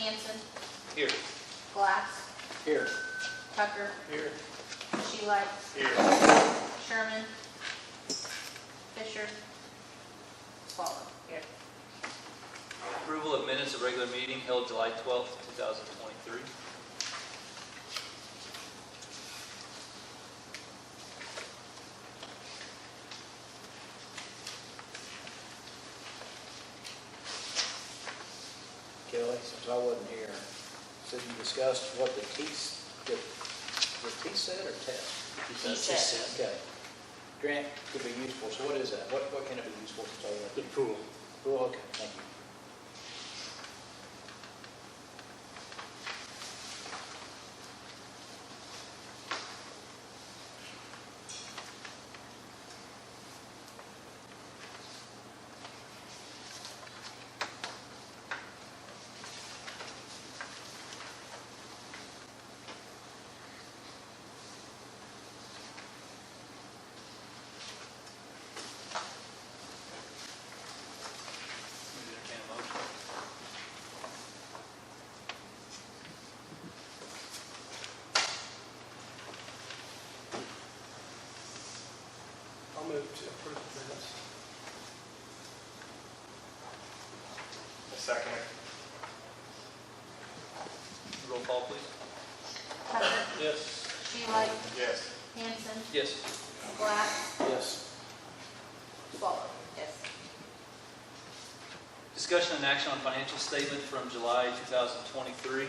Hanson, Here. Glass, Here. Tucker, Here. She Lights, Here. Sherman, Fisher, Swallow. Here. Approval of minutes of regular meeting held July 12th, 2023. Kelly, since I wasn't here, so you discussed what the T set or test? T set. Okay. Grant could be useful, so what is that? What can it be useful to tell you? The pool. Cool, okay, thank you. Entertain a motion. I'll move to approve the minutes. A second. Roll call, please. Tucker, Yes. She Lights, Yes. Hanson, Yes. Glass, Yes. Swallow. Yes. Discussion and action on financial statement from July 2023.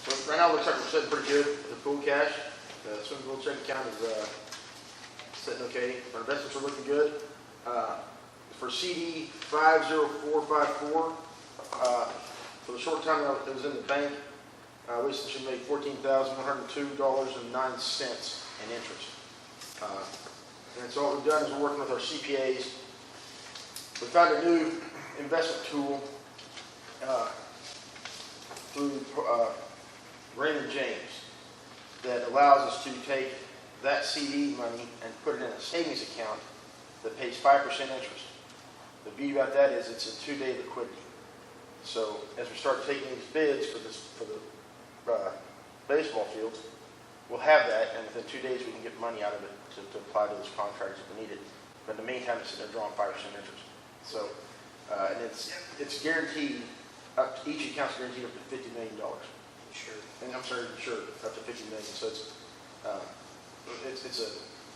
So right now, it looks like we're sitting pretty good with the pool cash. The swimming pool check account is sitting okay. Our investments are looking good. For CD 50454, for the short time that it was in the bank, we should make $14,102.09 in interest. And so what we've done is we're working with our CPAs. We found a new investment tool through Raymond James that allows us to take that CD money and put it in a savings account that pays 5% interest. The beauty about that is it's a 2-day liquidity. So as we start taking these bids for the baseball fields, we'll have that, and within 2 days we can get money out of it to apply to those contracts if we need it. But in the meantime, it's sitting there drawing 5% interest. So, and it's guaranteed, each account's guaranteed up to $50 million. Sure. And I'm sorry, sure, up to $50 million. So it's a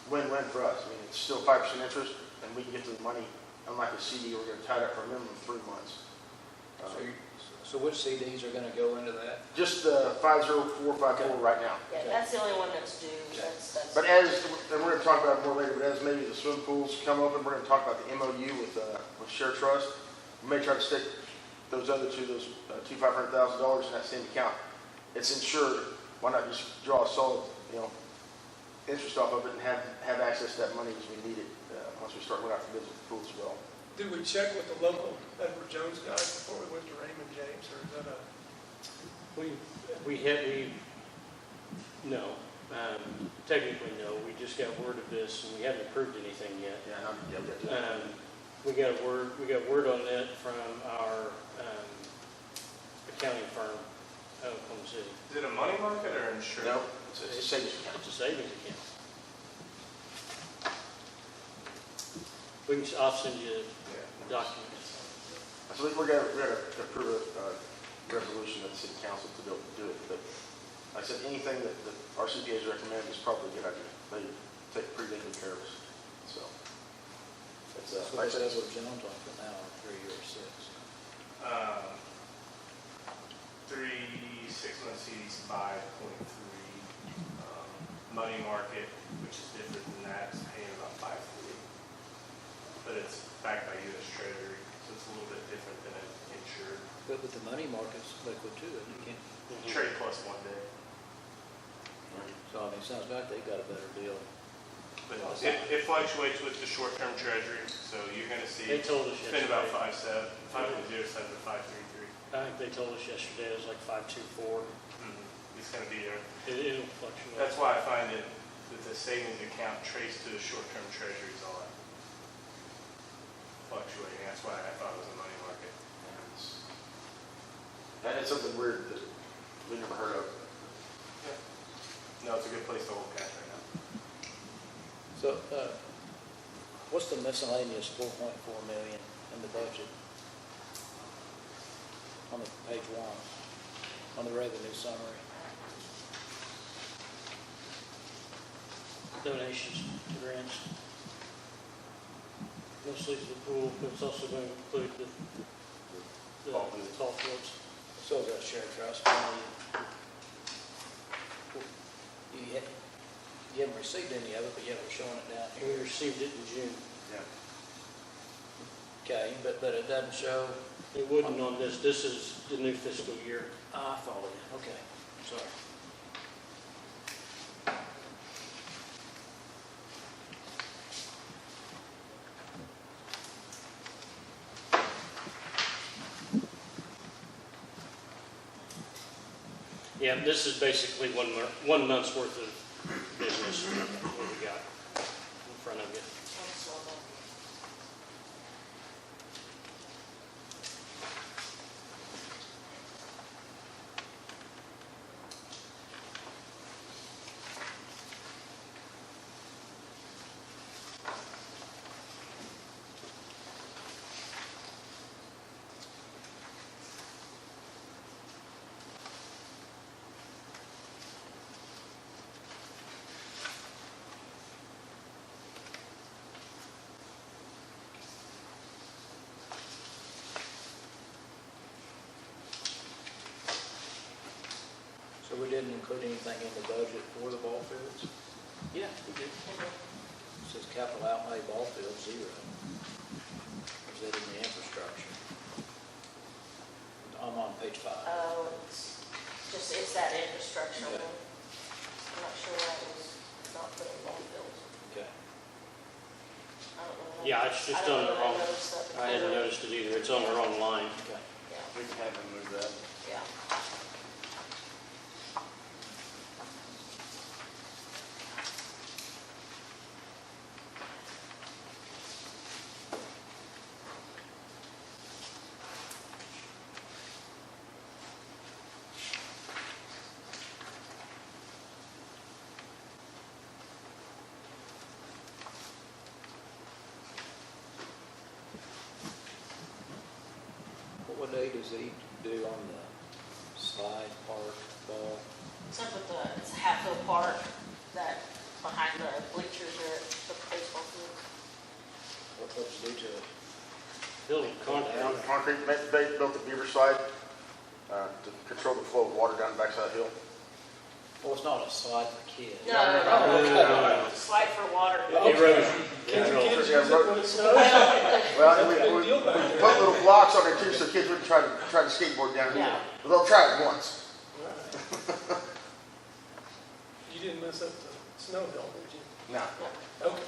win-win for us. I mean, it's still 5% interest, and we can get to the money. Unlike a CD, we're going to tie it up for a minimum of 3 months. So which CDs are going to go into that? Just the 50454 right now. Yeah, that's the only one that's due. That's But and we're going to talk about it more later, but as maybe the swim pools come open, we're going to talk about the MOU with Share Trust. We may try to stick those other two, those two $500,000 in that same account. It's insured. Why not just draw a solid, interest off of it and have access to that money as we need it once we start going out for business with the pools as well. Did we check with the local Edward Jones guys before we went to Raymond James, or is that a? No, technically no, we just got word of this and we haven't approved anything yet. We got word on that from our accounting firm out of Oklahoma City. Is it a money market or insurance? No, it's a savings account. It's a savings account. I'll send you documents. So we're going to approve a resolution of the city council to be able to do it. But like I said, anything that our CPAs recommend is probably a good idea. They take pretty good care of us. So it's So like I said, that's what John talked about now, 3 or 6. 3 6-month CDs 5.3. Money market, which is different than that, is paying about 5.3. But it's backed by U.S. Treasury, so it's a little bit different than an insured. But the money market's liquid too, and you can't. Trade plus 1 day. So I mean, it sounds like they got a better deal. But it fluctuates with the short-term Treasury, so you're going to see They told us it's been about yesterday. 5.7, 5.07 to 5.33. I think they told us yesterday it was like 524. It's gonna be there. It'll fluctuate. That's why I find it that the savings account traced to the short-term treasuries on it fluctuating. That's why I thought it was a money market. And it's something weird that we never heard of. No, it's a good place to hold cash right now. So, what's the miscellaneous 4.4 million in the budget? On the page 1, on the revenue summary. Donations to grants. Mostly to the pool, but it's also going to include the Ball fields. ball fields. So is that shared trust money? You haven't received any of it, but yet we're showing it down We here. received it in June. Yeah. Okay, but it doesn't show, It wouldn't on this. This is the new fiscal year. I follow you, okay, sorry. Yeah, this is basically 1 month's worth of business, what we got in front of you. So we didn't include anything in the budget for the ball fields? Yeah, we did. It says capital outlay ball field, 0. Is that in the infrastructure? I'm on page 5. Oh, it's that infrastructure Okay. one. I'm not sure why it was not put in ball fields. Okay. I don't know. Yeah, it's just I don't on the know wrong, if I noticed that I hadn't before. noticed it either. It's on the wrong line. Okay. Yeah, We can have them move that. yeah. What day does he do on the slide park ball? It's up at it's Hatfield Park, that behind the bleachers there at the baseball field. What's it do to it? Building concrete. Concrete, they built the beaver slide to control the flow of water down the backside of the hill. Well, it's not a slide for kids. No. Slide for water. Erosion Kids control. use it when it snows. Well, we put little blocks on there too, so kids wouldn't try to skateboard down here. Yeah. But they'll try it once. You didn't mess up the snow hill, did you? No. Okay.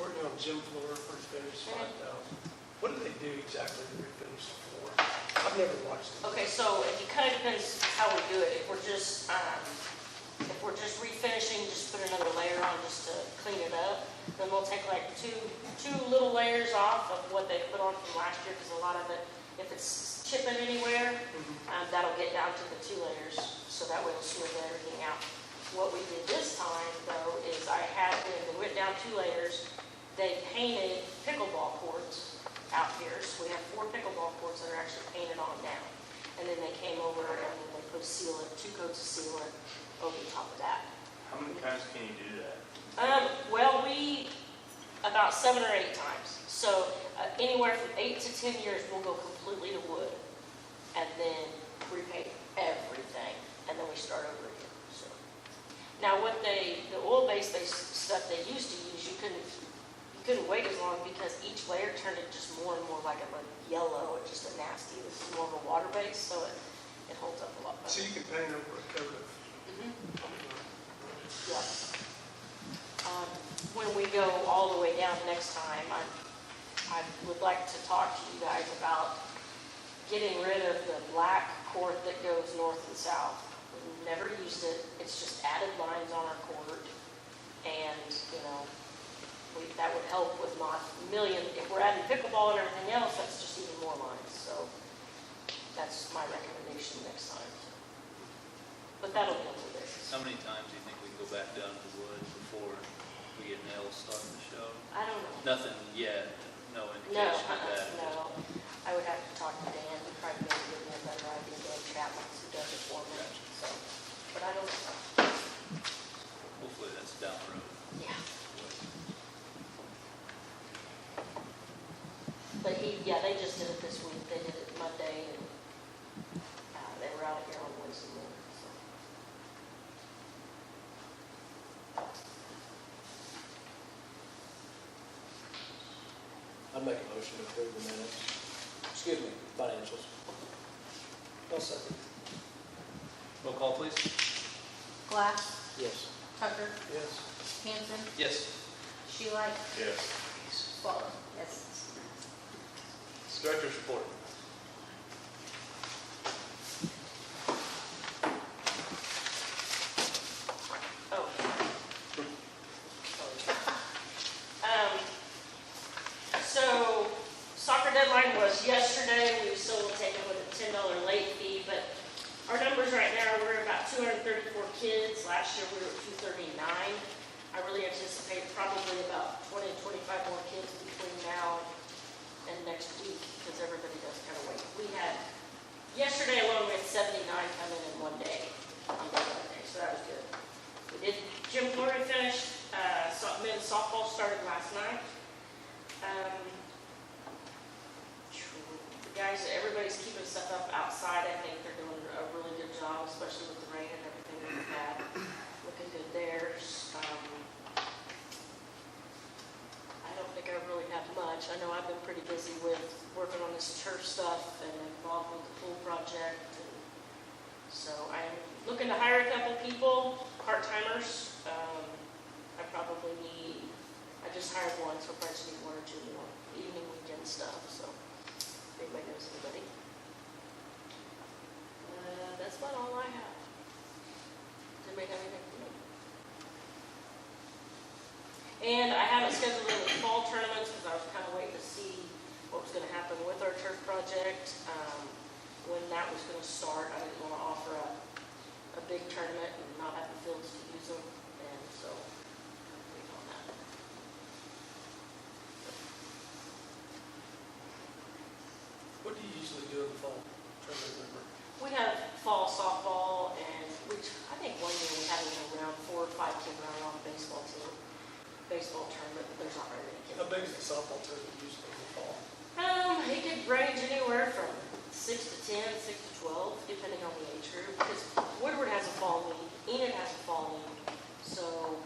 Courtney on gym floor for refinish 5,000. What do they do exactly to refinish the floor? I've never watched it. Okay, so it kind of depends how we do it. If we're just refinishing, just put another layer on just to clean it up, then we'll take like two little layers off of what they put on from last year, because a lot of it, if it's chipping anywhere, that'll get down to the 2 layers, so that way it'll smooth everything out. What we did this time, though, is we went down down 2 layers. They painted pickleball courts out here, so we have 4 pickleball courts that are actually painted on now. And then they came over and then they put sealant, 2 coats of sealant over the top of that. How many times can you do that? Well, about 7 or 8 times. So anywhere from 8 to 10 years, we'll go completely to wood and then repaint everything, and then we start over again. So now, the oil-based stuff they used to use, you couldn't wait as long because each layer turned it just more and more like a yellow. It's just a nasty. This is more of a water-based, so it holds up a lot better. So you can paint over a coat of. Yeah. When we go all the way down next time, I would like to talk to you guys about getting rid of the black court that goes north and south. We've never used it. It's just added lines on our court. And, that would help with not if we're adding pickleball and everything else, that's just even more lines. So that's my recommendation next time. But that'll be on the list. How many times do you think we can go back down to wood before we get nails starting to show? I don't know. Nothing yet, no No, indication of that. no. I would have to talk to Dan. He'd probably be able to give me a better idea. Dan Chapman, who does it for me. So, but I don't know. Hopefully that's down the road. Yeah. But they just did it this week. They did it Monday, and they were out here on Wednesday morning. I'd make a motion to approve the minutes. Excuse me, financials. I'll second. Roll call, please. Glass, Yes. Tucker, Yes. Hanson, Yes. Sheila, Yes. Swallow. Yes. Director's report. Oh. So soccer deadline was yesterday. We still will take it with a $10 late fee, but our numbers right now, we're about 234 kids. Last year we were at 239. I really anticipate probably about 20 to 25 more kids between now and next week because everybody does kind of wait. Yesterday alone, we had 79 come in one day on that day, so that was good. We did gym floor finished. Men's softball started last night. The guys, everybody's keeping stuff up outside. I think they're doing a really good job, especially with the rain and everything that we've had. Looking good there. I don't think I really have much. I know I've been pretty busy with working on this turf stuff and involved with the pool project. And so I'm looking to hire a couple people, part-timers. I just hired one, so I probably just need 1 or 2 more evening, weekend stuff. So if anybody knows anybody. That's about all I have. Does anybody have anything for me? And I haven't scheduled any fall tournaments because I was kind of waiting to see what was going to happen with our turf project. When that was going to start, I didn't want to offer a big tournament and not have the fields to use them. And so, I'm waiting on that. What do you usually do in the fall? Trying to remember. We have fall softball, and which I think one year we had around 4 or 5 kids running on the baseball team. Baseball tournament, but there's not very many kids. How big is the softball tournament usually in the fall? It could range anywhere from 6 to 10, 6 to 12, depending on the age group. Because Woodward has a fall league, Enid has a fall league, so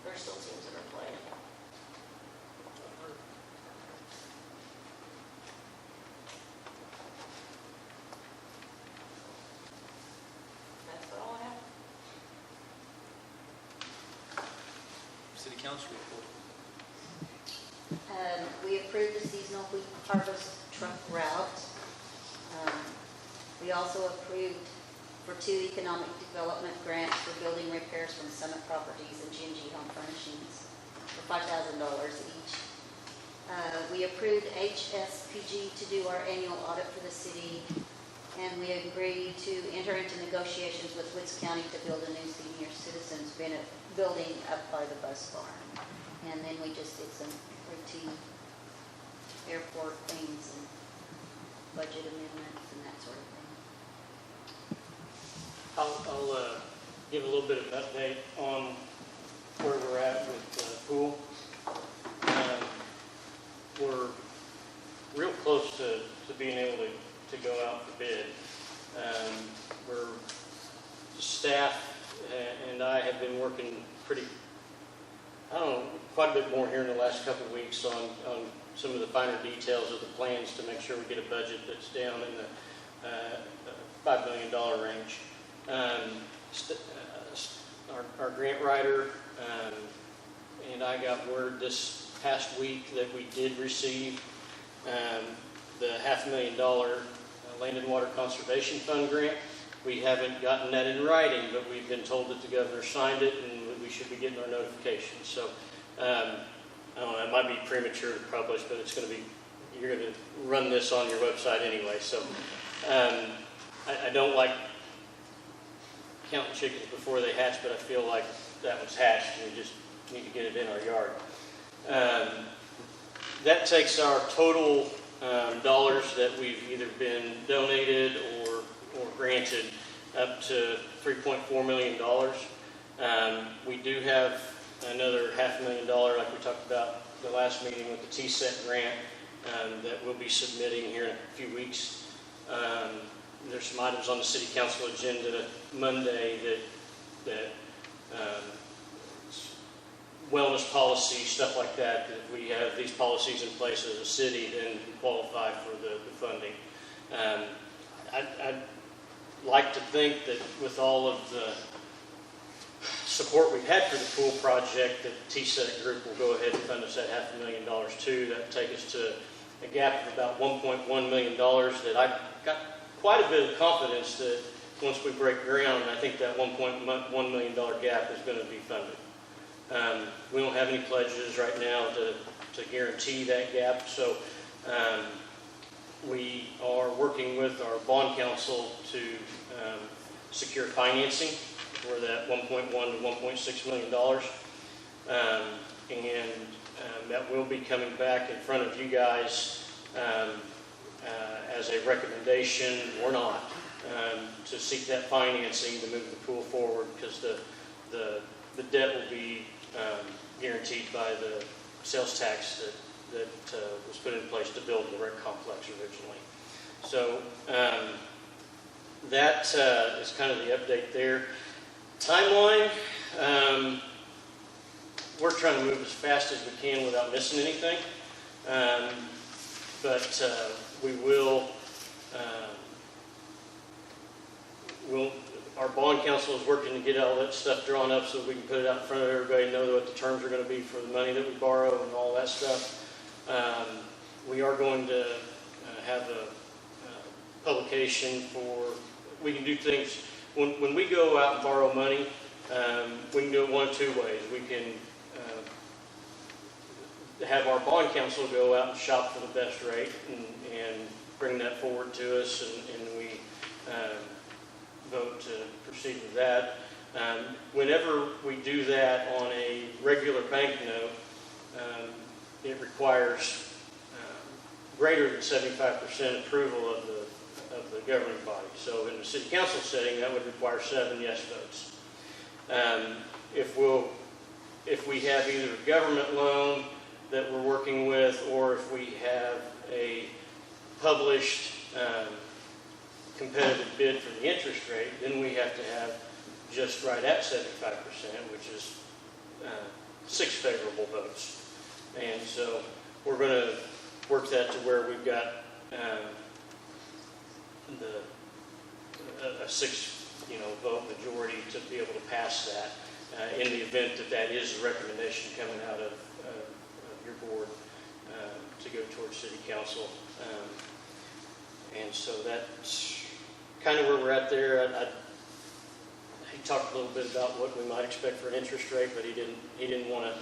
there's still teams that are playing. That's all I have. City Council report. We approved the seasonal wheat harvest truck route. We also approved for 2 economic development grants for building repairs from Summit Properties and G&G Home Furnishings for $5,000 each. We approved HSPG to do our annual audit for the city, and we agreed to enter into negotiations with Woods County to build a new senior citizens building up by the bus barn. And then we just did some routine airport things and budget amendments and that sort of thing. I'll give a little bit of an update on where we're at with the pool. We're real close to being able to go out for bid. We're staff and I have been working quite a bit more here in the last couple of weeks on some of the finer details of the plans to make sure we get a budget that's down in the $5 million range. Our grant writer and I got word this past week that we did receive the $500,000 Land and Water Conservation Fund grant. We haven't gotten that in writing, but we've been told that the governor signed it and we should be getting our notifications. So I don't know, it might be premature to publish, but it's going to be, you're going to run this on your website anyway. So I don't like counting chickens before they hatch, but I feel like that one's hatched and we just need to get it in our yard. That takes our total dollars that we've either been donated or granted up to $3.4 million. We do have another $500,000, like we talked about the last meeting with the TSET grant, that we'll be submitting here in a few weeks. There's some items on the city council agenda Monday that wellness policy, stuff like that. If we have these policies in place as a city, then we qualify for the funding. I'd like to think that with all of the support we've had for the pool project, that the TSET group will go ahead and fund us that $500,000 too. That would take us to a gap of about $1.1 million that I've got quite a bit of confidence that once we break ground, I think that $1.1 million gap is going to be funded. We don't have any pledges right now to guarantee that gap, so we are working with our bond counsel to secure financing for that $1.1 to $1.6 million, and that will be coming back in front of you guys as a recommendation or not to seek that financing to move the pool forward, because the debt will be guaranteed by the sales tax that was put in place to build the rec complex originally. So that is kind of the update there. Timeline, we're trying to move as fast as we can without missing anything, but we will, our bond counsel is working to get all that stuff drawn up so we can put it out in front of everybody and know what the terms are going to be for the money that we borrow and all that stuff. We are going to have a publication we can do things, when we go out and borrow money, we can do it one of two ways. We can have our bond counsel go out and shop for the best rate and bring that forward to us, and we vote to proceed with that. Whenever we do that on a regular banknote, it requires greater than 75% approval of the governing body. So in the city council setting, that would require 7 yes votes. If we have either a government loan that we're working with, or if we have a published competitive bid for the interest rate, then we have to have just right at 75%, which is 6 favorable votes. And so we're going to work that to where we've got a 6 vote majority to be able to pass that in the event that is a recommendation coming out of your board to go towards city council. And so that's kind of where we're at there. He talked a little bit about what we might expect for an interest rate, but he didn't want to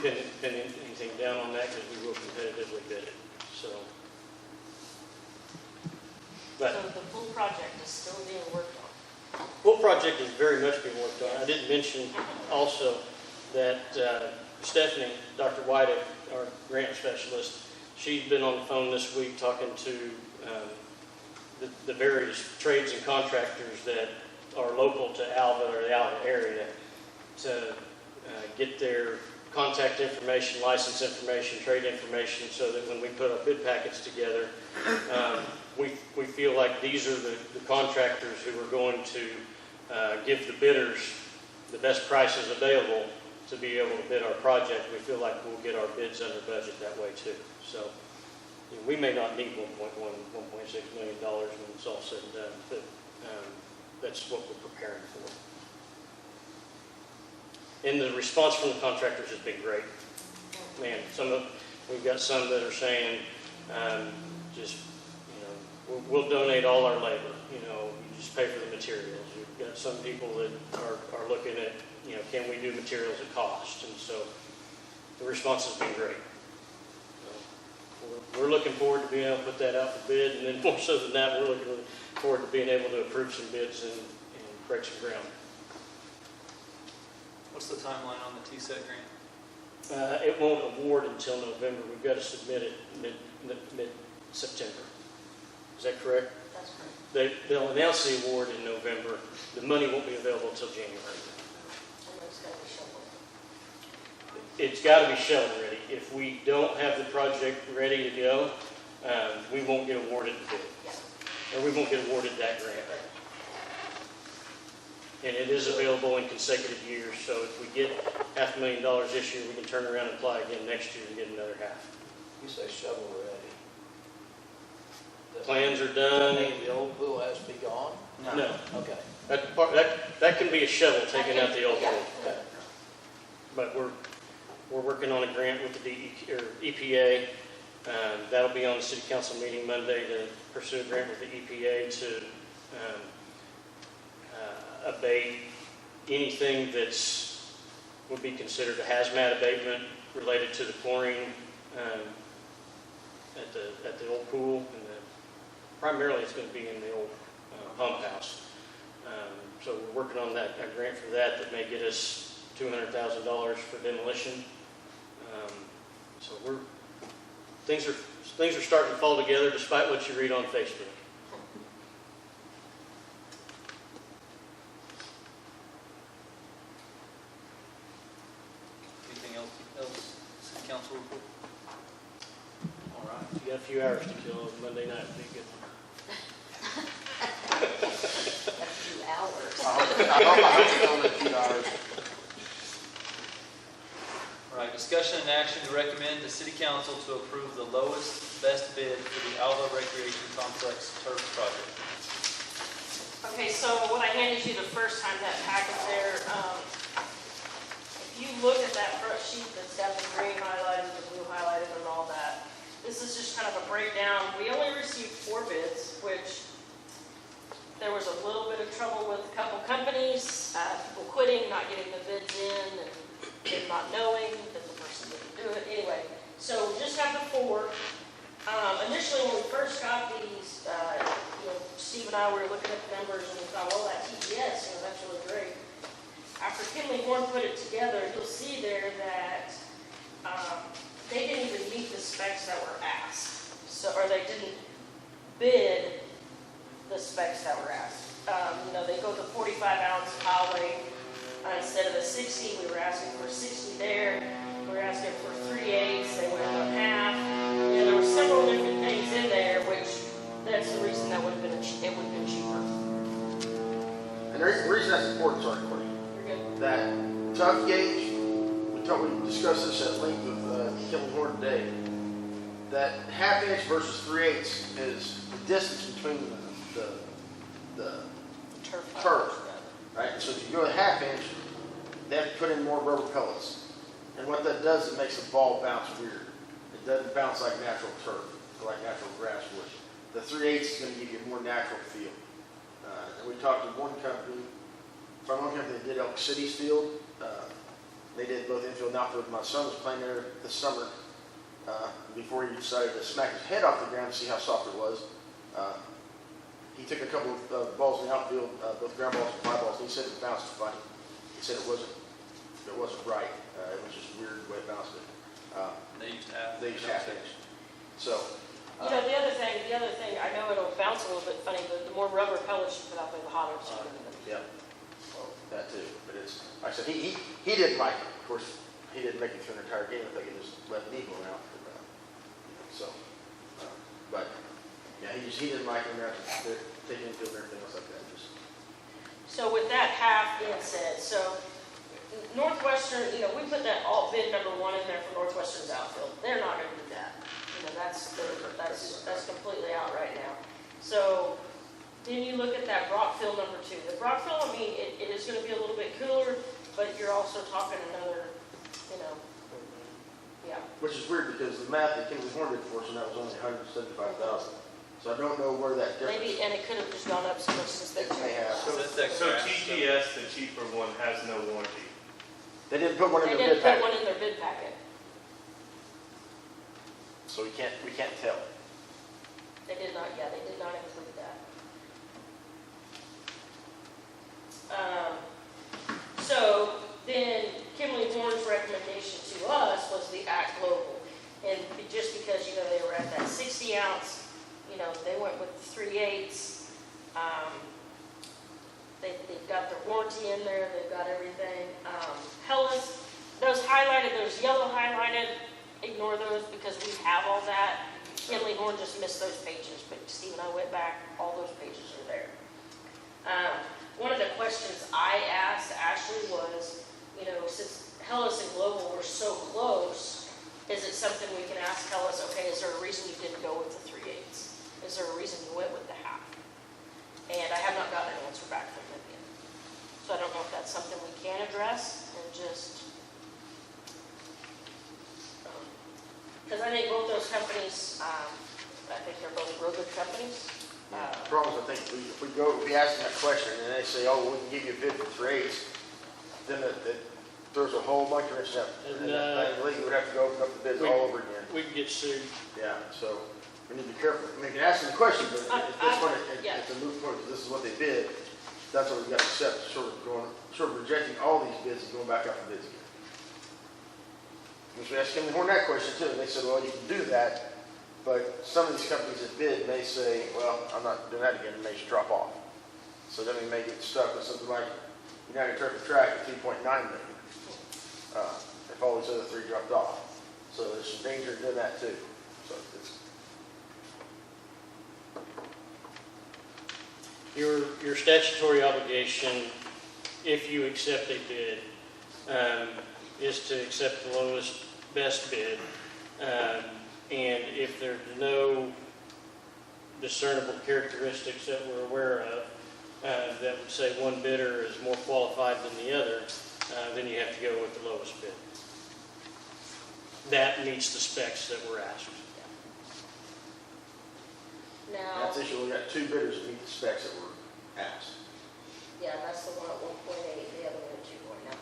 pin anything down on that because we will competitively bid it. So the pool project is still being worked on. Pool project is very much being worked on. I didn't mention also that Stephanie, Dr. White, our grant specialist, she's been on the phone this week talking to the various trades and contractors that are local to Alva or the Alva area to get their contact information, license information, trade information, so that when we put our bid packets together, we feel like these are the contractors who are going to give the bidders the best prices available to be able to bid our project. We feel like we'll get our bids under budget that way too. So we may not need $1.6 million when it's all said and done, but that's what we're preparing for. And the response from the contractors has been great. Man, we've got some that are saying, we'll donate all our labor. You just pay for the materials. We've got some people that are looking at, can we do materials at cost? And so the response has been great. We're looking forward to being able to put that out for bid, and then more so than that, we're looking forward to being able to approve some bids and break some ground. What's the timeline on the TSET grant? It won't award until November. We've got to submit it mid-September. Is that correct? That's correct. They'll announce the award in November. The money won't be available until January. And it's going to be shoveled. It's got to be shovel ready. If we don't have the project ready to go, we won't get awarded the bid. Yeah. Or we won't get awarded that grant. And it is available in consecutive years, so if we get $500,000 this year, we can turn around and apply again next year and get another half. You say shovel ready. Plans are done. The old pool has to be gone? No. Okay. That can be a shovel taking out the old Yeah. pool. Okay. But we're working on a grant with the EPA. That'll be on the city council meeting Monday to pursue a grant with the EPA to abate anything would be considered a hazmat abatement related to the chlorine at the old pool, and primarily it's going to be in the old pump house. So we're working on a grant for that may get us $200,000 for demolition. So things are starting to fall together despite what you read on Facebook. City council report? All right. You got a few hours to kill on Monday night. Be good. A few hours. I hope it's only a few hours. All right, discussion and action to recommend the city council to approve the lowest, best bid for the Alva Recreation Complex turf project. Okay, so what I handed you the first time, that packet there, if you look at that front sheet that's got the green highlighted, the blue highlighted, and all that, this is just kind of a breakdown. We only received 4 bids, which there was a little bit of trouble with a couple companies, people quitting, not getting the bids in, and not knowing that the person didn't do it. Anyway, so we just have the 4. Initially, when we first got these, Steve and I were looking at the numbers, and we thought, well, that TPS, that's really great. After Kinley Horn put it together, you'll see there that they didn't even meet the specs that were asked. Or they didn't bid the specs that were asked. They go to 45-ounce pile weight instead of the 60. We were asking for 60 there. We were asking for 3/8. They went up half. There were several different things in there, which that's the reason that it would have been cheaper. And the reason that's important, sorry, Courtney, You're good. that tough gauge, we discussed this at length with Kevin Horn today, that 1/2 inch versus 3/8 is the distance between the turf, right? So if you go 1/2 inch, they have to put in more rubber pellets. And what that does, it makes the ball bounce weird. It doesn't bounce like natural turf, or like natural grass would. The 3/8 is going to give you a more natural feel. And we talked to one company that did Elk City's field. They did both infield and outfield. My son was playing there this summer before he decided to smack his head off the ground to see how soft it was. He took a couple of balls in the outfield, both ground balls and fly balls, and he said it bounced funny. He said it wasn't it wasn't right. It was just weird the way it bounced it. They used half. They used half inch. So, You know, the other thing, I know it'll bounce a little bit funny, but the more rubber pellets you put out there, the hotter it's going to be. yeah, that too. But it's, like I said, he didn't like it. Of course, he didn't make it through an entire game. I think he just let me go out. But yeah, he didn't like it. Taking infield and everything else like that. Just, So with that half being said, so Northwestern, you know, we put that alt bid number 1 in there for Northwestern's outfield. They're not going to do that. You know, that's completely out right now. So then you look at that Brockville number 2. The Brockville, I mean, it is going to be a little bit cooler, but you're also talking another, you know, yeah. which is weird because the math that Kimberly Horn did for us, and that was only $175,000. So I don't know where that difference. Maybe, and it could have just gone up so much since they It may have. So that's that So grass TGS, the cheaper one, has no warranty. They didn't put one in They their didn't bid put package, one in their bid packet. so we can't tell. They did not include that. So then Kimberly Horn's recommendation to us was the Act Global. And just because, you know, they were at that 60 ounce, you know, they went with 3/8. They've got their warranty in there, they've got everything. Hellas, those highlighted, those yellow highlighted, ignore those because we have all that. Kimberly Horn just missed those pages, but Steve and I went back, all those pages are there. One of the questions I asked Ashley was, you know, since Hellas and Global were so close, is it something we can ask Hellas, okay, is there a reason you didn't go with the 3/8? Is there a reason you went with the half? And I have not gotten an answer back from them yet. So I don't know if that's something we can address and just, because I think both those companies, I think they're both real good companies. The problem is, I think if we ask them that question and they say, oh, well, we can give you a bid for 3/8, then it throws a whole bunch of stuff. And the league would have to go open up the bids all over again. We can get sued. Yeah, so we need to be careful. I mean, you can ask them the question, but at this point, yeah. it's a moot point because this is what they bid. That's what we've got to accept, sort of rejecting all these bids and going back out for bids again. Which we asked Kimberly Horn that question too, and they said, well, you can do that, but some of these companies that bid may say, well, I'm not doing that again, and they should drop off. So then we may get stuck with something like United Turf and Track at $3.9 million. If all these other three dropped off. So there's some danger in doing that too. So it's, Your statutory obligation, if you accept a bid, is to accept the lowest, best bid. And if there's no discernible characteristics that we're aware of that would say one bidder is more qualified than the other, then you have to go with the lowest bid. That meets the specs that were asked. Now, that's the issue. We got two bidders that meet the specs that were asked. yeah, that's the one at 1.8, the other one at 2.9.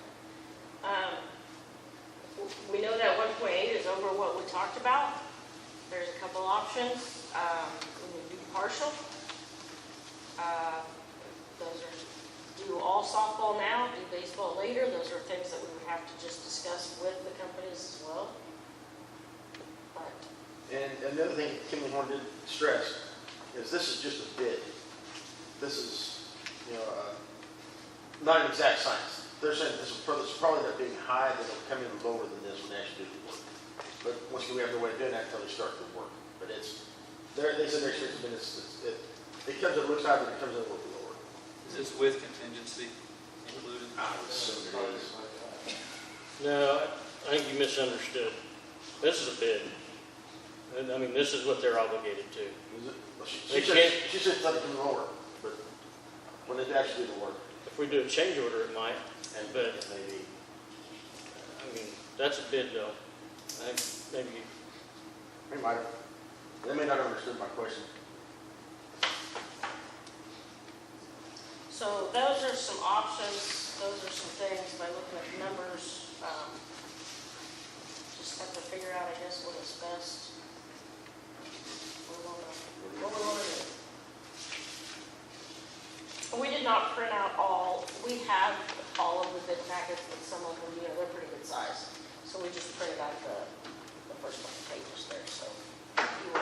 We know that 1.8 is over what we talked about. There's a couple options. We would do partial. Those are do all softball now, do baseball later. Those are things that we would have to just discuss with the companies as well. But And another thing Kimberly Horn did stress is this is just a bid. This is, not an exact science. They're saying this will probably not being high, then it'll come in lower than this when they actually do the work. But once again, we have no way of doing that until they start the work. But they said their experience has been it comes in, looks high, but it comes in a little bit lower. Is this with contingency included? I would assume it is. No, I think you misunderstood. This is a bid. I mean, this is what they're obligated to. Is it? Well, They she said it's not even lower, but when they actually do the work, If we do a change order, it might, and but, maybe. I mean, that's a bid though. I think maybe, They may not have understood my question. so those are some options. Those are some things by looking at the numbers. Just have to figure out, I guess, what is best. What we want to do. We did not print out all. We have all of the bid packets, but some of them, you know, they're pretty good size. So we just printed out the first couple pages there, so you were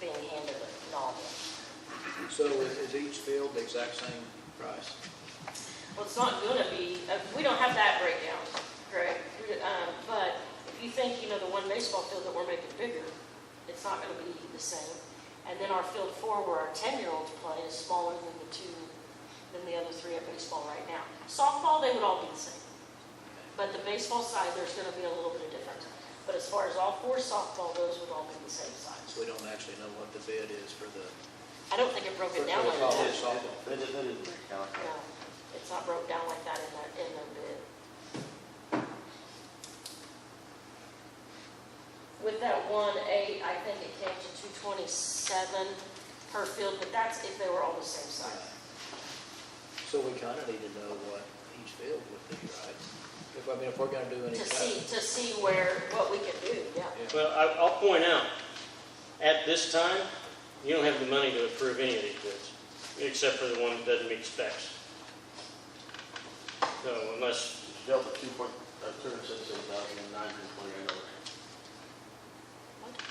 being handed a novel. So is each field the exact same price? Well, it's not gonna be, we don't have that breakdown, Greg. But if you think, you know, the one baseball field that we're making bigger, it's not gonna be the same. And then our field 4, where our 10-year-olds play, is smaller than the other 3 at baseball right now. Softball, they would all be the same. But the baseball side, there's gonna be a little bit of difference. But as far as all 4 softball, those would all be the same size. So we don't actually know what the bid is for the, I don't think it broke for it down the like college that. softball. They didn't break down like No, that. it's not broke down like that in their bid. With that 1-8, I think it came to $227 per field, but that's if they were all the same size. So we kind of need to know what each field would be, right? If we're going to do any To cut. see what we can do, yeah. Well, I'll point out, at this time, you don't have the money to approve any of these bids, except for the one that doesn't meet specs. So unless, Delta $277,929.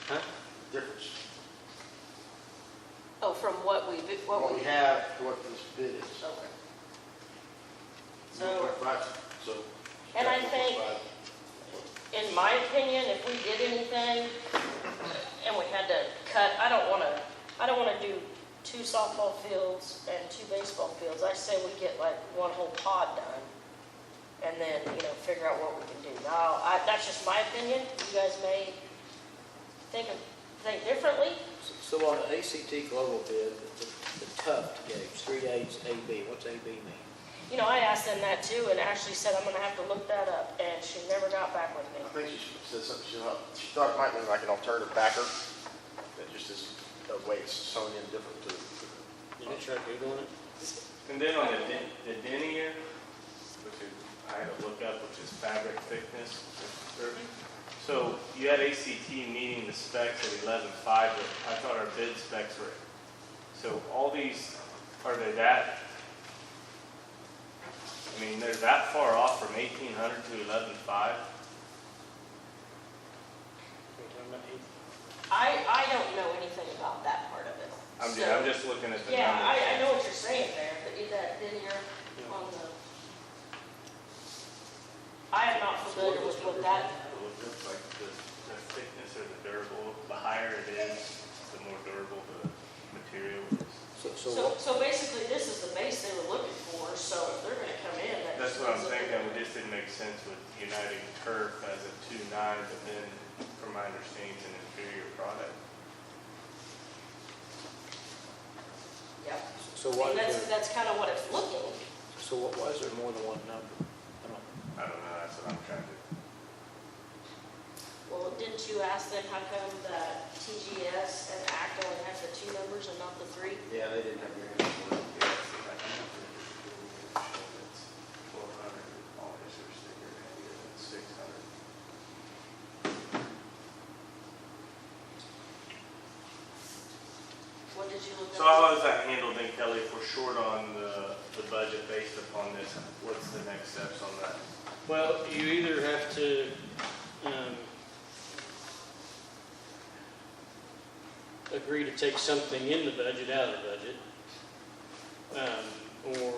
huh? Difference. Oh, from what we What we have to what this bid is. Okay. So, Right, so. and I think, in my opinion, if we did anything and we had to cut, I don't want to do 2 softball fields and 2 baseball fields. I say we get like one whole pod done and then, you know, figure out what we can do. Now, that's just my opinion. You guys may think differently. So on the ACT Global bid, the Tuft gauge, 3/8 AB, what's AB mean? You know, I asked them that too, and Ashley said I'm going to have to look that up, and she never got back with me. I think she said something, she thought it might be like an alternative backer, that just is a way it's sewn in different to. Did you try Googling it? And then on the denier, which is, I had to look up, which is fabric thickness. So you had ACT meeting the specs at 11.5, but I thought our bid specs were, so all these, are they that, I mean, they're that far off from 1,800 to 11.5? I don't know anything about that part of it. I'm So- just looking at the Yeah, numbers. I know what you're saying there, but that linear on the, I am not familiar with what that, It looks like the thickness or the durable, the higher it is, the more durable the material is. so basically this is the base they were looking for, so if they're gonna come in, That's what I'm thinking, it just didn't make sense with United Turf as a 2.9, but then, from my understanding, it's an inferior product. Yeah. So I why mean, is there, that's kind of what it's looking. why is there more than one number? I don't know, that's what I'm trying to, Well, didn't you ask them how come that TGS and ACT only has the 2 numbers and not the 3? Yeah, they didn't have very much work. yeah, see, I can have to show that's 1,200, all this are sticker, and here it's 600. What did you look So how is that handled then, Kelly, if we're short on the budget based upon this, what's the next steps on that? Well, you either have to, agree to take something in the budget out of the budget, or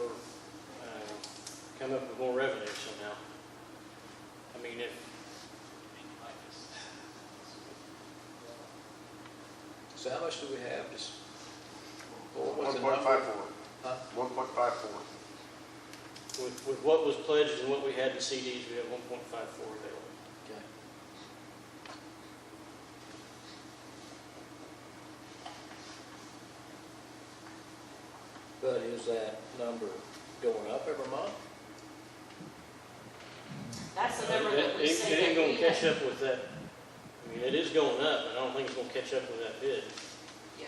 come up with more revenue somehow. I mean, if, So how much do we have? Just, what was the number? 1.54. Huh? 1.54. with what was pledged and what we had in CDs, we have 1.54 available. Okay. But is that number going up every month? That's the number that we It say ain't that gonna we catch have. up with that. I mean, it is going up, but I don't think it's gonna catch up with that bid. Yeah.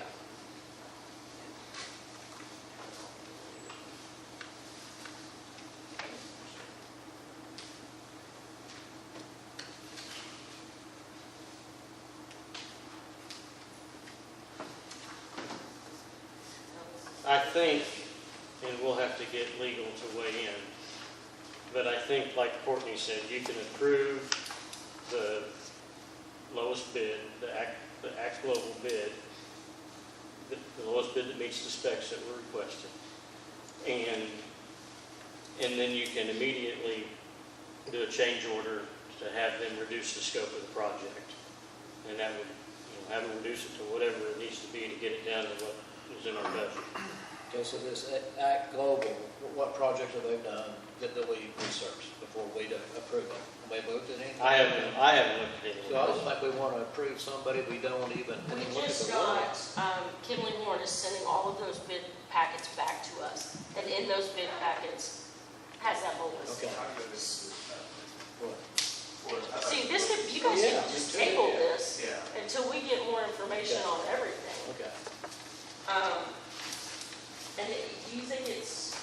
I think, and we'll have to get legal to weigh in, But I think, like Courtney said, you can approve the lowest bid, the Act Global bid, the lowest bid that meets the specs that were requested. And then you can immediately do a change order to have them reduce the scope of the project. And that would, have them reduce it to whatever it needs to be to get it down to what is in our budget. Okay, so this Act Global, what projects have they done that we researched before we approve them? Have we looked at anything? I haven't looked at it. So I don't think we want to approve somebody we don't even We look at just the work. got, Kimley Horn is sending all of those bid packets back to us. And in those bid packets has that whole list. Okay. What? See, this could, you guys Yeah, can me just too, table yeah. this until we get more information Okay. on everything. Okay. And do you think it's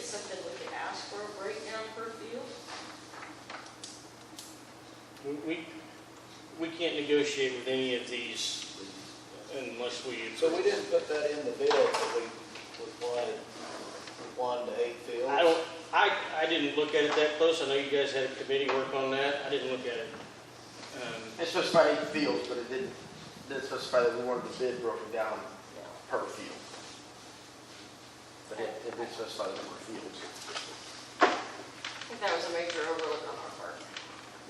something we can ask for a breakdown per field? We can't negotiate with any of these unless we. So we didn't put that in the bid that we wanted 1 to 8 fields? I didn't look at it that close. I know you guys had a committee work on that. I didn't look at it. It specified 8 fields, but it didn't specify that we wanted the bid broken down per field. But it did specify the number of fields. I think that was a major overlook on our part.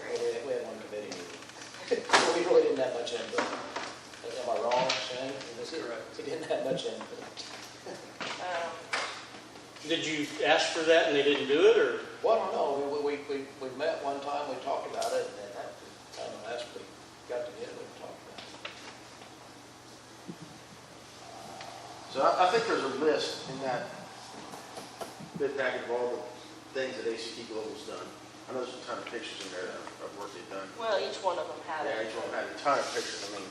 Right? We had one committee meeting. We really didn't have much input. Am I wrong, Shane? Correct. We didn't have much input. Did you ask for that and they didn't do it, or? Well, I don't know. We met one time, we talked about it, and then I don't know, after we got together, we talked about it. So I think there's a list in that bid packet of all the things that ACT Global's done. I know there's a ton of pictures in there of work they've done. Well, each one of them had Yeah, it. each one had a ton of pictures. I mean,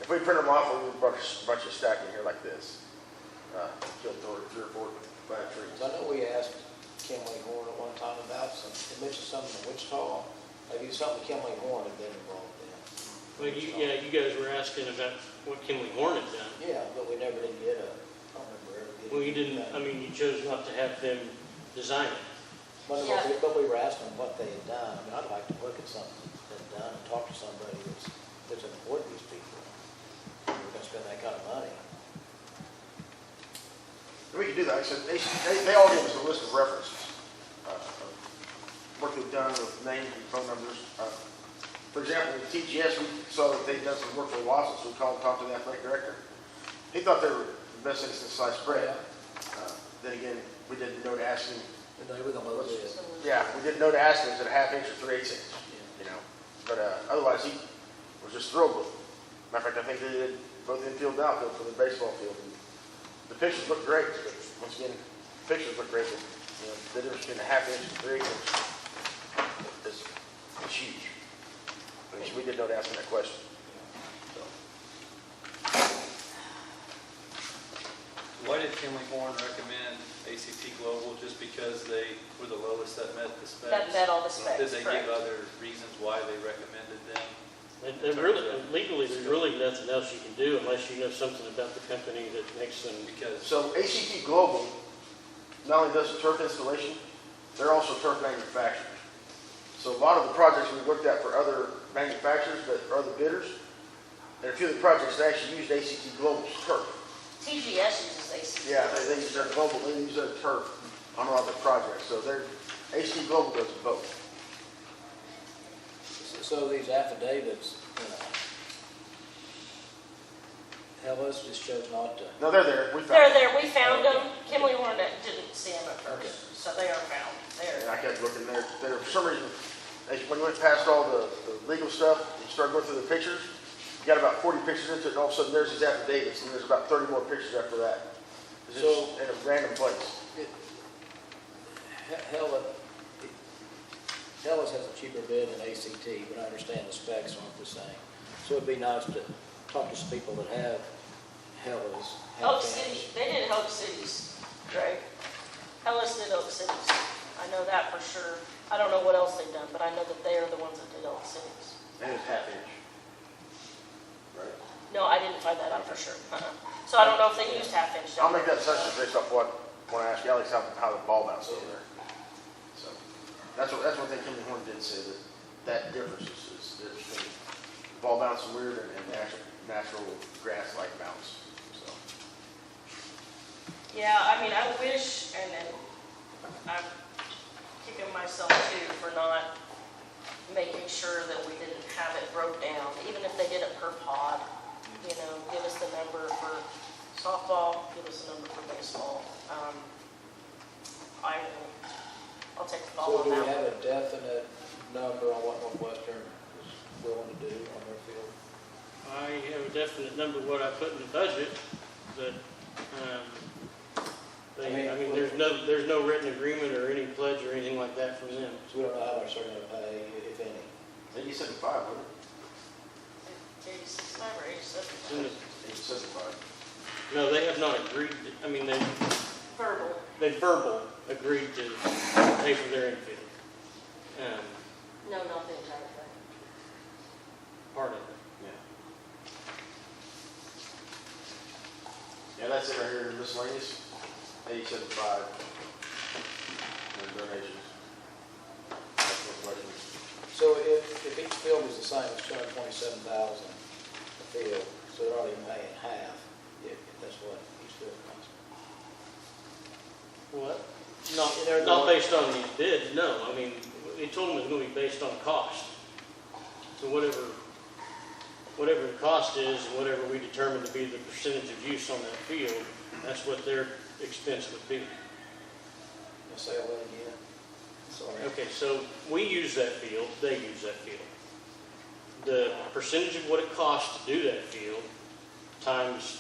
if we print them off, we would bunch of stack in here like this. Killed 3 or 4, 5 trees. So I know we asked Kimley Horn at one time about it mentioned something in Wichita. Maybe something Kimley Horn had been involved in. Well, you guys were asking about what Kimley Horn had done. Yeah, but we never did get I don't remember ever getting. Well, you didn't, you chose not to have them design it. But Yeah. we were asking what they had done. I mean, I'd like to look at something they've done and talk to somebody that's employed these people. We're going to spend that kind of money. We can do that. Like I said, they all give us a list of references. Work they've done with names and phone numbers. For example, with TGS, we saw that they'd done some work for Wassel, so we called and talked to the athletic director. He thought they were the best things since sliced bread. Then again, we didn't know to ask him. And they were the lowest bid. Yeah, we didn't know to ask him, is it a half inch or 3/8 inch? You know, but otherwise he was just thrilled with it. Matter of fact, I think they did both infield and outfield for the baseball field. And the pictures look great, but once again, the pictures look great. But, the difference between a half inch and 3/8 inch is huge. I mean, we didn't know to ask him that question. So. Why did Kimley Horn recommend ACT Global? Just because they were the lowest that met the specs? That met all the specs, Did they correct. give other reasons why they recommended them? Legally, there's really nothing else you can do unless you know something about the company that makes them. Because So ACT Global not only does the turf installation, they're also turf manufacturers. So a lot of the projects we looked at for other manufacturers, that are other bidders, and a few of the projects that actually used ACT Global's turf. TGS uses ACT. Yeah, they use their global, they use their turf on a lot of the projects. So ACT Global does both. So these affidavits, Hellas just chose not to. No, they're there. We They're found them. there, we found them. Kimley Horn didn't see them at Okay. first, so they are found And there. I kept looking there. For some reason, when you went past all the legal stuff, you started going through the pictures, you got about 40 pictures into it, and all of a sudden there's these affidavits, and there's about 30 more pictures after that. It's So- just in a random place. Hellas has a cheaper bid than ACT, but I understand the specs aren't the same. So it'd be nice to talk to some people that have Hellas. Oak City, they did Oak Cities, Greg. Hellas did Oak Cities. I know that for sure. I don't know what else they've done, but I know that they are the ones that did Oak Cities. And it's half inch. Right? No, I didn't find that out for sure. So I don't know if they used half inch. I'll make that assumption based off when I ask Alex how the ball bounces over there. So, That's what they came to Horn did say, that difference is between ball bouncing weird and natural grass-like bounce, so. Yeah, I mean, I wish, and I'm kicking myself too for not making sure that we didn't have it broke down, even if they did it per pod, you know, give us the number for softball, give us the number for baseball. I'll take the ball So on do we that have one. a definite number on what Northwestern is willing to do on their field? I have a definite number what I put in the budget, but, I mean, there's no written agreement or any pledge or anything like that from them. So we don't know how much they're gonna pay, if any. 87.5, wasn't it? 86.5 or 87. It's in the- 87.5. No, they have not agreed, I mean, Verbal. they verbal agreed to pay for their infield. No, not the entire thing. Part of it. Yeah, that's it right here, miscellaneous, 87.5. And donations. That's no questions. So if each field is the same, it's $227,000 a field, so they're only paying half, if that's what each field costs. What? Not based on the bid, no. I mean, they told them it was going to be based on cost. So whatever the cost is, and whatever we determine to be the percentage of use on that field, that's what their expense would be. Let's say that again. Sorry. Okay, so we use that field, they use that field. The percentage of what it costs to do that field times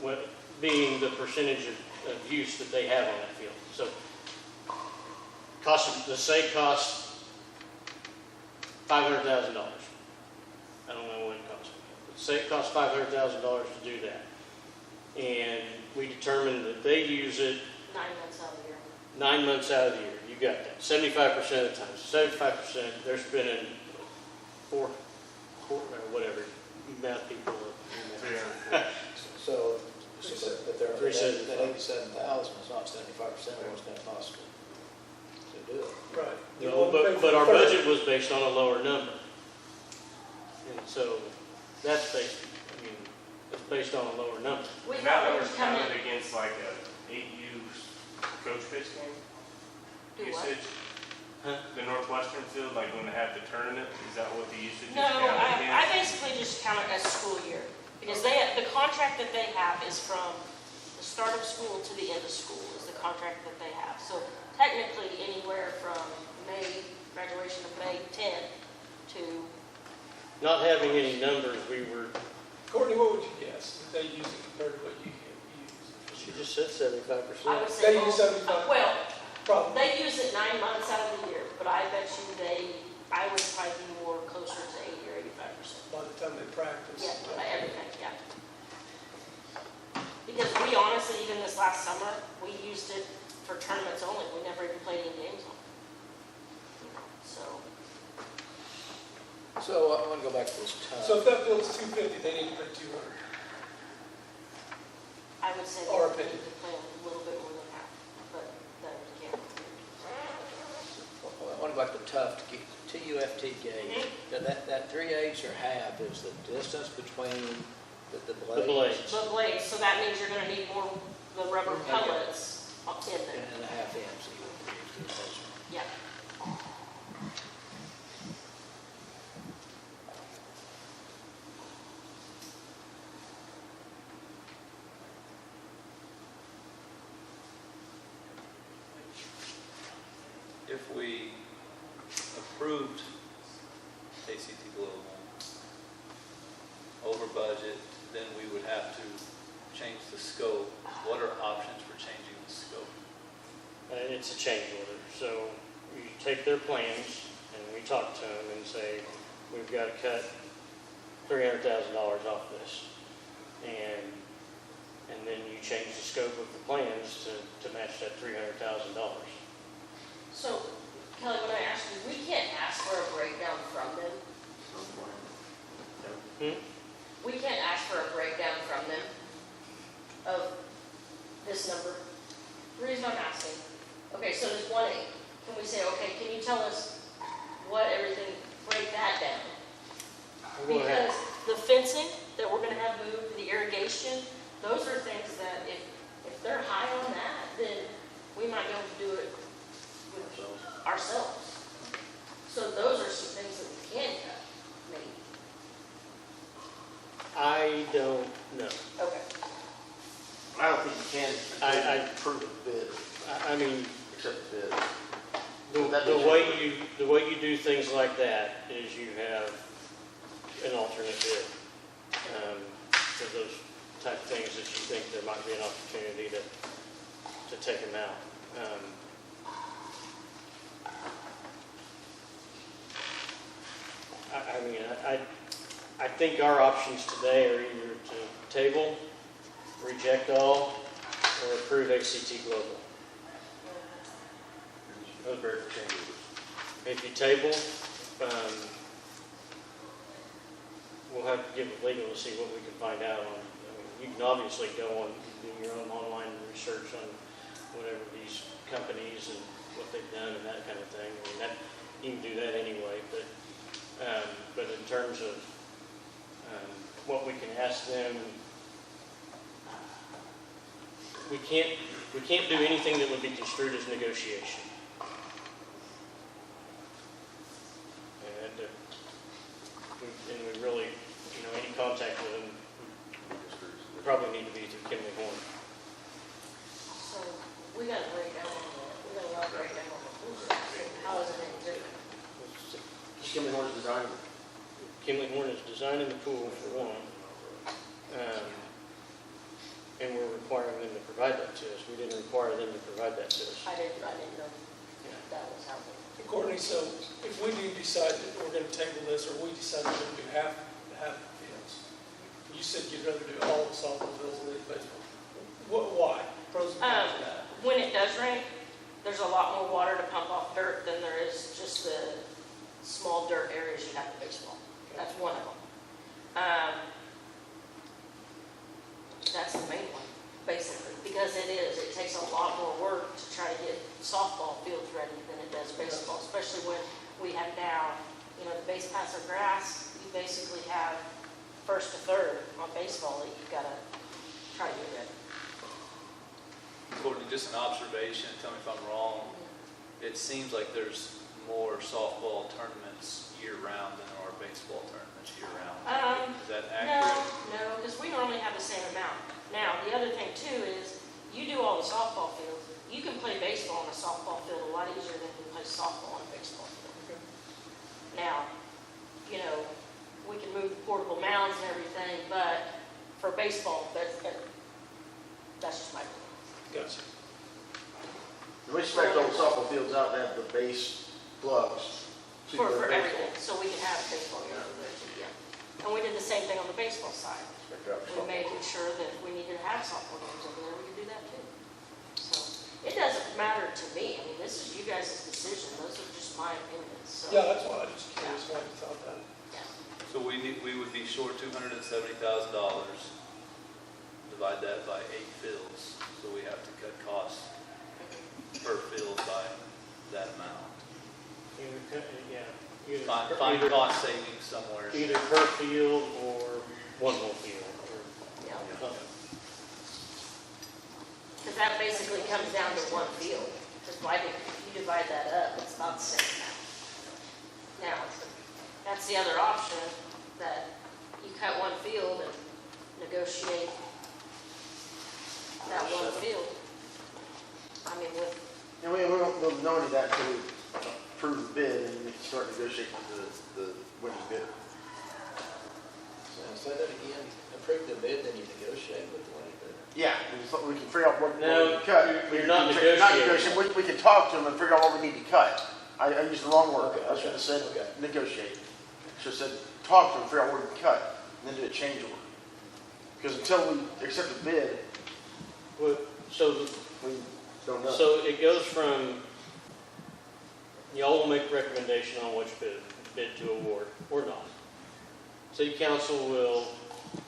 what being the percentage of use that they have on that field. So let's say it costs $500,000. I don't know what it costs. Let's say it costs $500,000 to do that. And we determine that they use it 9 months out of the year. 9 months out of the year. You got that. 75% of the time. So 75%, they're spending four or whatever, math people. So, but they're, 375. that 87,000 is not 75% of what's gonna cost to do it. Right. No, but our budget was based on a lower number. And so that's based, I mean, it's based on a lower number. We That thought we number's were coming. counted against like a 8U coach pitch game Do what? usage. Huh? The Northwestern field, like when they have the tournament, is that what the usage is No, counted I against? basically just count it as school year. Because the contract that they have is from the start of school to the end of school is the contract that they have. So technically, anywhere from May, graduation of May 10 to, Not having any numbers, we were, Courtney, what would you guess that they use it compared to what you use? she just said 75%. I would say. They use 75? Well, Probably. they use it 9 months out of the year, but I bet you I would probably be more closer to 80 or 85%. By the time they practice. Yeah, everything, yeah. Because we honestly, even this last summer, we used it for tournaments only. We never even played any games on it. So, So I want to go back to this So if ton. that field's 250, they need to pay 200. I would say Our they opinion. need to play a little bit more than half, but that we can't. I want to go back to TUFT gauge. That 3/8 or half is the distance between the blades. The blades. The blades, so that means you're gonna need more, the rubber pellets in there. And a half inch. So you would use Yeah. If we approved ACT Global over budget, then we would have to change the scope. What are options for changing the scope? It's a change order. So you take their plans and we talk to them and say, we've got to cut $300,000 off this. And then you change the scope of the plans to match that $300,000. So, Kelly, when I asked you, we can't ask for a breakdown from them. We can't ask for a breakdown from them of this number. The reason I'm asking, okay, just 1/8, can we say, okay, can you tell us what everything, break that down? Go ahead. Because the fencing that we're gonna have moved, the irrigation, those are things that if they're high on that, then we might be able to do it with ourselves. So those are some things that we can cut, maybe. I don't know. Okay. I don't think you can I- approve a bid, I mean, accept the bid. the way you do things like that is you have an alternate bid for those type of things that you think there might be an opportunity to take them out. I think our options today are either to table, reject all, or approve ACT Global. Those very changes. If you table, we'll have to give it legal to see what we can find out on. I mean, you can obviously go on, do your own online research on whatever these companies and what they've done and that kind of thing. I mean, you can do that anyway, but in terms of what we can ask them, we can't do anything that would be construed as negotiation. And we really, any contact with them, we probably need to be through Kimley Horn. So we gotta break down on that. We got a lot of breakdown on the pool. How is it any different? Just give me Horn's design. Kimley Horn is designing the pool for one, and we're requiring them to provide that to us. We didn't require them to provide that to us. I didn't know that was how they. Courtney, so if we do decide that we're gonna table this, or we decide we're gonna do half fields, you said you'd rather do all the softball fields than the baseball. Why? Pros and cons of that. When it does rain, there's a lot more water to pump off dirt than there is just the small dirt areas you have in baseball. That's one of them. That's the main one, basically, because it takes a lot more work to try to get softball fields ready than it does baseball, especially when we have now, the base paths are grass. You basically have first to third on baseball that you've got to try to get ready. Courtney, just an observation, tell me if I'm wrong. It seems like there's more softball tournaments year-round than there are baseball tournaments year-round. Is that accurate? No, because we normally have the same amount. Now, the other thing too is, you do all the softball fields, you can play baseball on a softball field a lot easier than you can play softball on a baseball field. Now, we can move portable mounds and everything, but for baseball, that's just my opinion. Gotcha. We expect all the softball fields out to have the base gloves. to For the everything, baseball. so we can have baseball games over there too, yeah. And we did the same thing on the baseball side. Expect out We softball. made sure that if we needed to have softball games over there, we could do that too. So, it doesn't matter to me, this is you guys' decision, those are just my opinions, so. Yeah, that's why I was just curious why you thought that. Yeah. So we would be short $270,000. Divide that by 8 fields, so we have to cut costs per field by that amount. Find cost savings somewhere. Either per field or one whole field. Yeah. Or something. Because that basically comes down to one field, because if you divide that up, it's about the same amount. Now, that's the other option, that you cut one field and negotiate that one field. And we won't know any of that until we approve the bid and we can start negotiating with the winning bidder. Say that again, approve the bid, then you negotiate with the winning bidder? Yeah, we can figure out what we No, can cut. you're not Not negotiating. negotiating. We can talk to them and figure out what we need to cut. I used the wrong word. Okay, I should have said okay. negotiate. Should have said talk to them, figure out what we can cut, and then do a change order. Because until we accept the bid, So we don't know. So it goes from, y'all will make a recommendation on which bid to award or not. City council will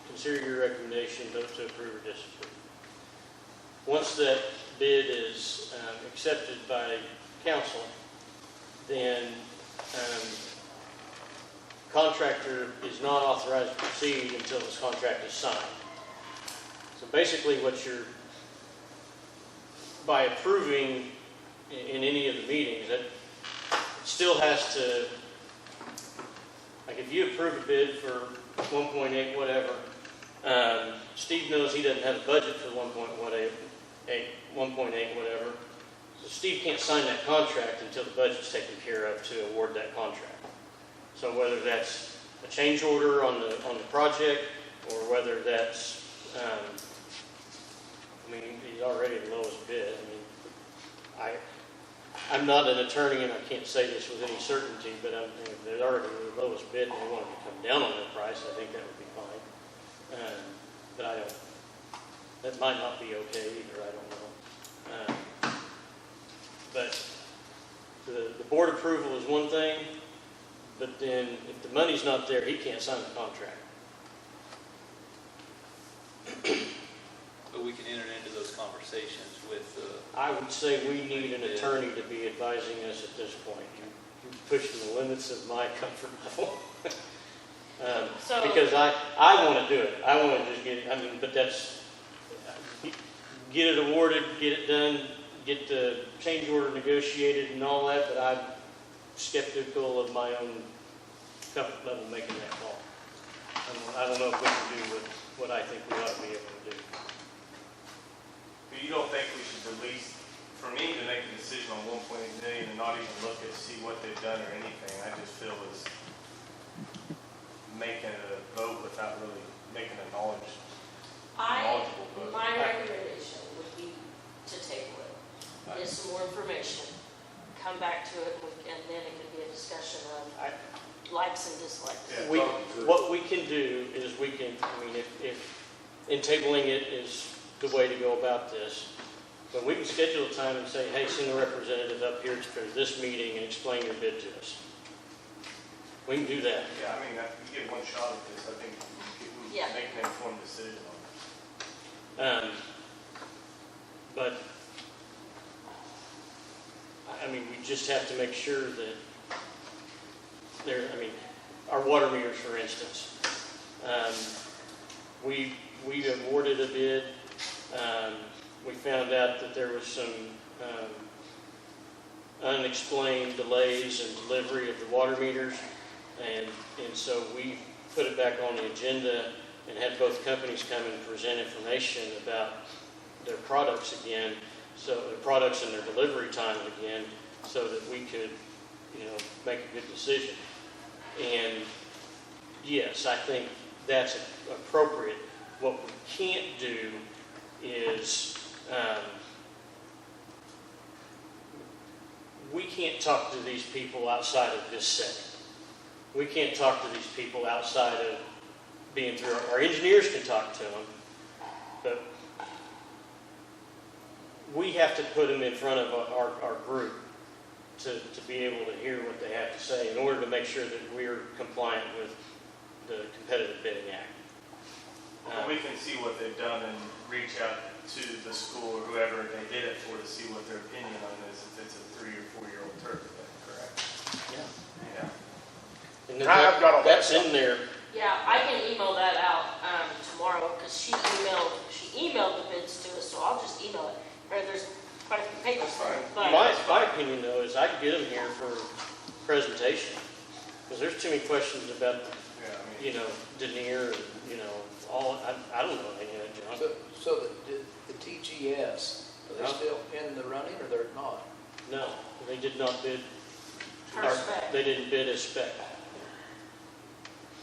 consider your recommendation to approve or disapprove. Once that bid is accepted by council, then contractor is not authorized to proceed until this contract is signed. So basically what you're, by approving in any of the meetings, that still has to, like if you approve a bid for 1.8 whatever, Steve knows he doesn't have a budget for 1.8 whatever. So Steve can't sign that contract until the budget's taken care of to award that contract. So whether that's a change order on the project, or whether that's, I mean, he's already the lowest bid. I mean, I'm not an attorney and I can't say this with any certainty, but if they're already the lowest bid and they wanted to come down on their price, I think that would be fine. But I don't, that might not be okay either, I don't know. But the board approval is one thing, but then if the money's not there, he can't sign the contract. But we can enter into those conversations with, I would say we need an attorney to be advising us at this point. You're pushing the limits of my comfort level. Because I want to do it. I want to just get it, I mean, but that's, get it awarded, get it done, get the change order negotiated and all that, but I'm skeptical of my own comfort level making that call. I don't know if we can do what I think we ought to be able to do. But you don't think we should release, for me to make a decision on 1.8 million and not even look at see what they've done or anything, I just feel is making a vote without really making a knowledgeable vote. My recommendation would be to table it, get some more information, come back to it, and then it could be a discussion of likes and dislikes. Yeah. What we can do is we can, I mean, if in tabling it is the way to go about this, but we can schedule a time and say, hey, send a representative up here for this meeting and explain your bid to us. We can do that. Yeah, I mean, you get one shot at this, I think we can make an informed decision on it. But, I mean, we just have to make sure that I mean, our water meters, for instance. We awarded a bid. We found out that there was some unexplained delays in delivery of the water meters, and so we put it back on the agenda and had both companies come and present information about their products again, so their products and their delivery time again, so that we could, make a good decision. And yes, I think that's appropriate. What we can't do is we can't talk to these people outside of this setting. We can't talk to these people outside of being through. Our engineers can talk to them, but we have to put them in front of our group to be able to hear what they have to say in order to make sure that we're compliant with the Competitive Bidding Act. We can see what they've done and reach out to the school or whoever they did it for to see what their opinion on this, if it's a 3 or 4-year-old turf, is that correct? Yeah. Yeah. And I've got all that that's in there. Yeah, I can email that out tomorrow, because she emailed the bids to us, so I'll just email it. There's quite a few papers for it, but My opinion, though, is I'd get them here for presentation, because there's too many questions about, Yeah, I mean, denier and, all, I don't know any of that, John. So the TGS, are they still in the running or they're not? No, they did not bid, her spec. they didn't bid as spec.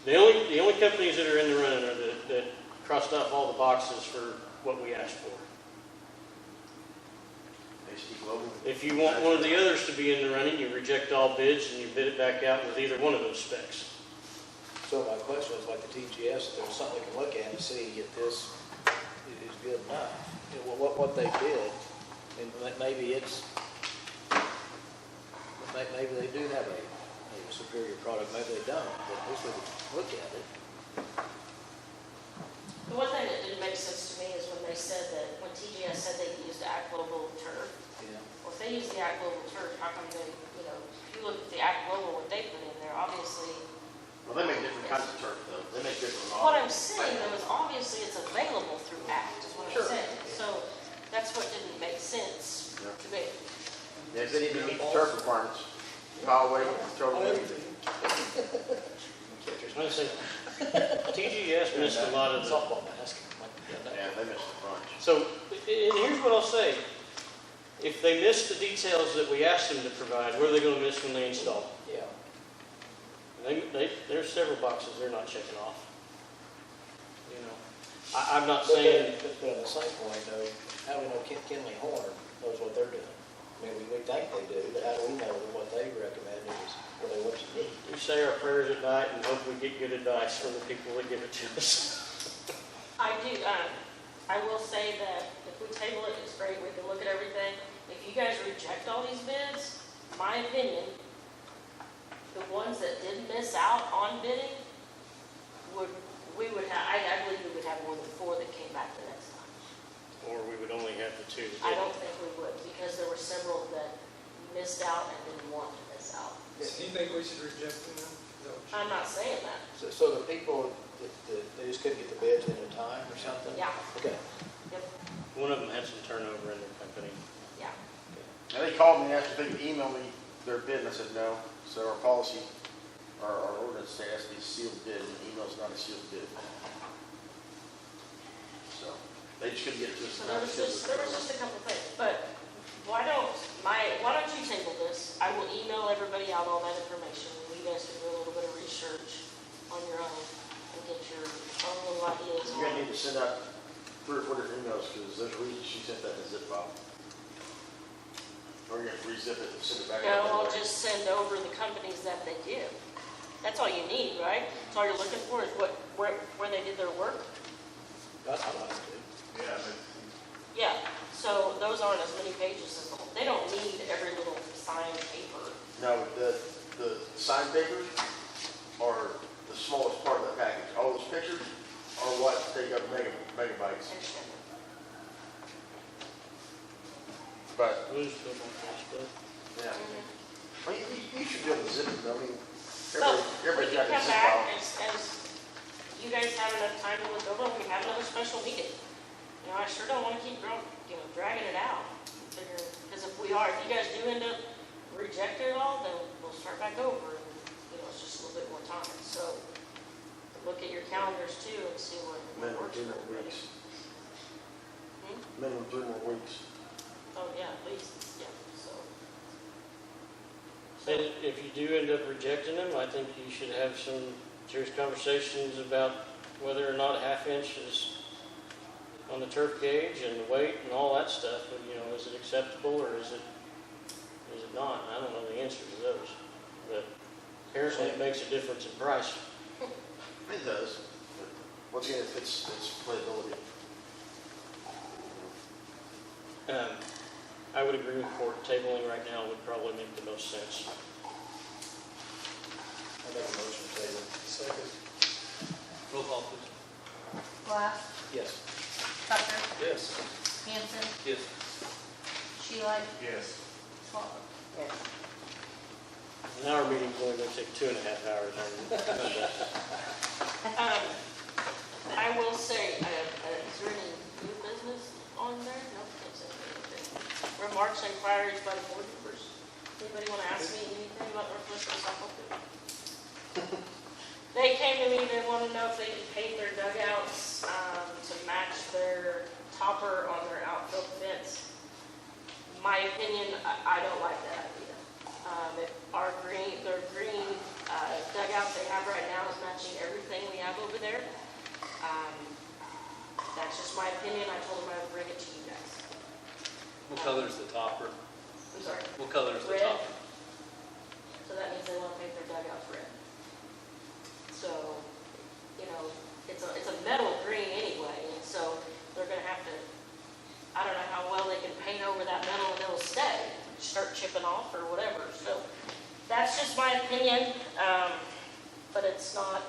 The only companies that are in the running are that crossed off all the boxes for what we asked for. If you want one of the others to be in the running, you reject all bids and you bid it back out with either one of those specs. So my question is, like the TGS, if there's something we can look at and see if this is good enough, what they bid, and maybe maybe they do have a superior product, maybe they don't, but at least we can look at it. The one thing that didn't make sense to me is when they said that, when TGS said they used Global turf. Yeah. Well, if they use the Act Global turf, how come they, you know, if you look at the Act Global, what they put in there, obviously, Well, they make different kinds of turf though. They make different. what I'm saying though is obviously it's available through Act, is what I'm Sure. saying. So that's what didn't make sense Yeah. to me. Yeah, 'cause they need to meet the turf requirements. Power weight, total weight. I was saying, TGS missed a lot of the, Softball mask. Yeah, they missed a bunch. so, and here's what I'll say. If they miss the details that we asked them to provide, what are they gonna miss when they install? Yeah. There's several boxes they're not checking off. You know, I'm not But saying, but on the same point, though, how do we know Kinley Horn knows what they're doing? I mean, we think they do, but how do we know that what they recommend is what you need? we say our prayers at night and hope we get good advice from the people that give it to us. I do, I will say that if we table it, it's great, we can look at everything. If you guys reject all these bids, my opinion, the ones that did miss out on bidding we would have, I believe we would have more than 4 that came back the next time. Or we would only have the 2 that I did. don't think we would, because there were several that missed out and didn't want to miss out. Do you think we should reject them then? Is that what you- I'm not saying that. So the people, they just couldn't get the bids in time or something? Yeah, Okay. One of them had some turnover in their company. yeah. And they called me and asked if they could email me their bid, and I said no. So our policy, our ordinance says it has to be a sealed bid, and email's not a sealed bid. So they just couldn't get it to us. So there was just a couple things, but why don't you table this? I will email everybody out all that information. You guys can do a little bit of research on your own and get your own little ideas. You're gonna need to send out 3 or 4 different emails, because there's a reason she sent that in a zip file. Or you're gonna have to re-zip it and send it back. No, I'll just send over the companies that they give. That's all you need, right? That's all you're looking for is where they did their work? I like it. Yeah, but Yeah, so those aren't as many pages as the whole. They don't need every little signed paper. No, the signed papers are the smallest part of the package. All those pictures are what take up megabytes. But, Blues Club on Facebook. yeah, Mhm. well, you should be able to zip them. I mean, So, everybody's we got can a come zip back file. as you guys have enough time to look over, we have another special meeting. You know, I sure don't want to keep dragging it out. Because if you guys do end up rejecting it all, then we'll start back over, and, it's just a little bit more time. So, look at your calendars too and see what Minimum works 3 for more everybody. weeks. Hmm? Minimum 3 more weeks. Oh, yeah, at least, yeah, so. And if you do end up rejecting them, I think you should have some serious conversations about whether or not a half-inch is on the turf gauge and the weight and all that stuff. Is it acceptable or is it not? I don't know the answer to those. But apparently it makes a difference in price. It does. But once again, it's playability. I would agree with court tabling right now would probably make the most sense. I make a motion to table. Second. Roll call, please. Glass, Yes. Tucker, Yes. Hanson, Yes. Sheila, yes. Swafford. Yes. And our meeting's only going to take 2.5 hours. I will say, is there any new business on there? No, can't say anything. Remarks and inquiries by the board members. Anybody want to ask me anything about Northwest softball field? They came to me, they want to know if they could paint their dugouts to match their topper on their outfield fence. My opinion, I don't like that idea. If their green dugout they have right now is matching everything we have over there. That's just my opinion. I told them I would bring it to you guys. What color is the topper? I'm sorry. What color is the Red. topper? So that means they want to paint their dugouts red. So, it's a metal green anyway, and so they're going to have to, I don't know how well they can paint over that metal and it'll stay, start chipping off or whatever. So that's just my opinion, but it's not,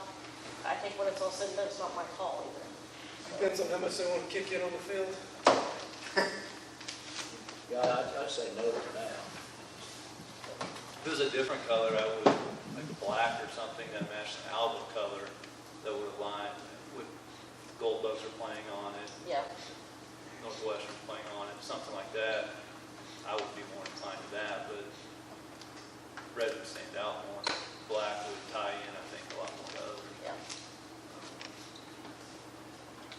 I think when it's all said and done, it's not my call either. Depends on how much they want to kick in on the field. Yeah, I'd say no for now. If it was a different color, I would, like black or something that matched the Alva color that would align with Gold Bugs are playing on it, Yeah. Northwestern's playing on it, something like that. I would be more inclined to that, but red would stand out more. Black would tie in, I think, a lot more to others. Yeah.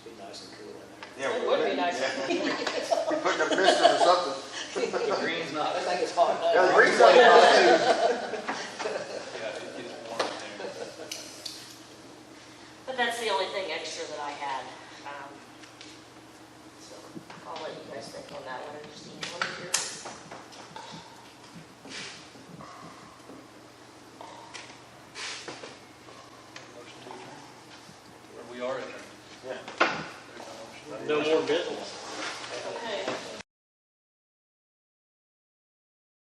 Be nice and cool in there. Yeah, It would be nice. Be putting a piston or something. The green's not. I think it's hot. Yeah, the green's not supposed to.